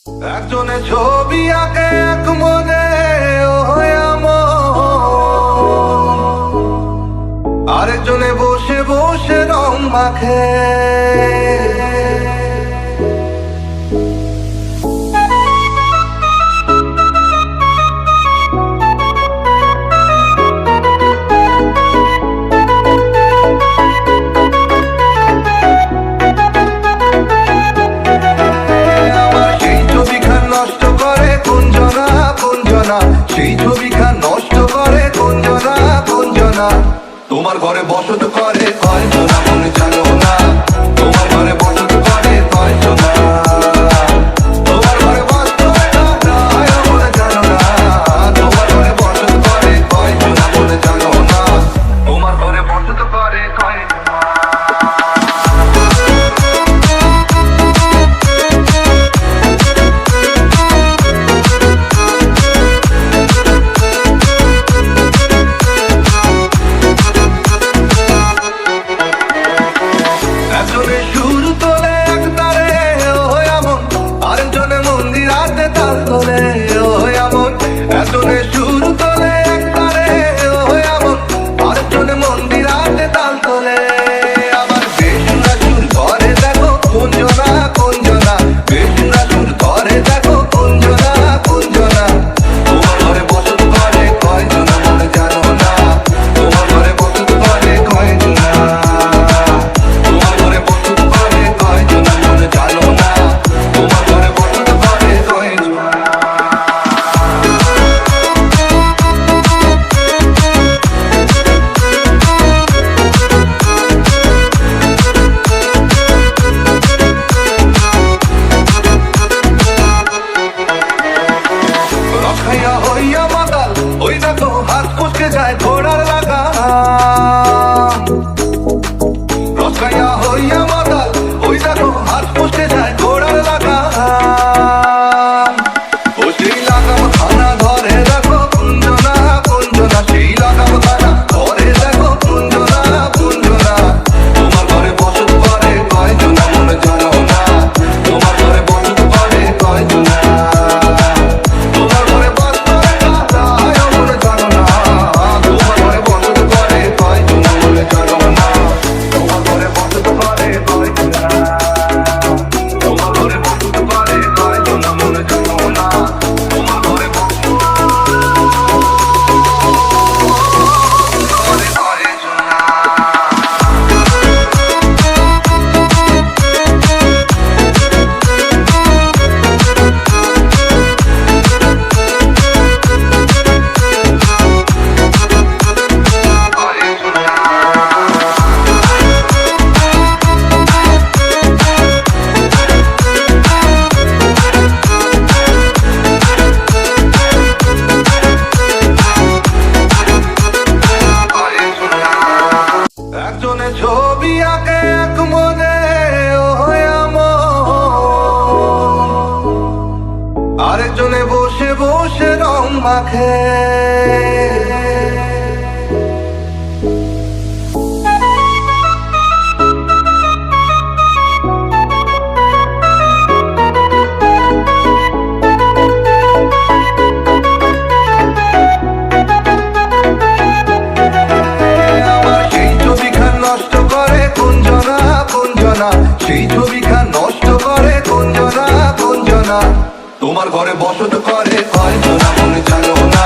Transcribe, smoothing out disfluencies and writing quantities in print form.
একজনে ছবি আঁকে এক মনে আরেকজনে বসে বসে রং মাখে। সেই ছবিখান নষ্ট করে কোনজনা কোনজনা, তোমার ঘরে বসত করে কয়জনা মনে জানো না, তোমার ঘরে বসত করে কয়জনা, তোমার ঘরে বসত মনে জানো না, তোমার ঘরে বসত করে কয়জনা মনে জানো না, তোমার ঘরে বসত করে কয়জনা। একজনে শুরু তোলে একবারে এমন, আরেকজনে মন্দিরাতে তাল তোলে। আবার বেসুরা সুর করে দেখো কোনজনা কোনজনা, বেসুরা সুর করে দেখো কোনজনা কোনজনা, তোমার ঘরে বসত করে কয়জনা মনে জানো না, তোমার ঘরে বসত করে কয়জনা, তোমার ঘরে বসত করে কয়জনা মনে জানো না, তোমার ঘরে বসত করে কয়জনা। ওই দেখো হাত কুচকে যায় ঘোড়ার লাগাম, রসখাইয়া হইয়া মাতাল ওই দেখো হাত কুচকে যায় ঘোড়ার লাগাম। ও সেই লাগাম খানা ধরে দেখো কুঞ্জনা কুঞ্জনা, সেই লাগাম খানা ধরে দেখো কুঞ্জনা কুঞ্জনা, তোমার ঘরে বসত করে কয়জনা মনে জানো না, তোমার ঘরে বসত করে কয়জনা, তোমার ঘরে বসত ছবি আঁকে এক মনে আরেকজনে বসে বসে রং মাখে। সেই ছবিখান নষ্ট করে কোনজনা কোনজনা, তোমার ঘরে বসত করে কয়জনা মনে জানো না,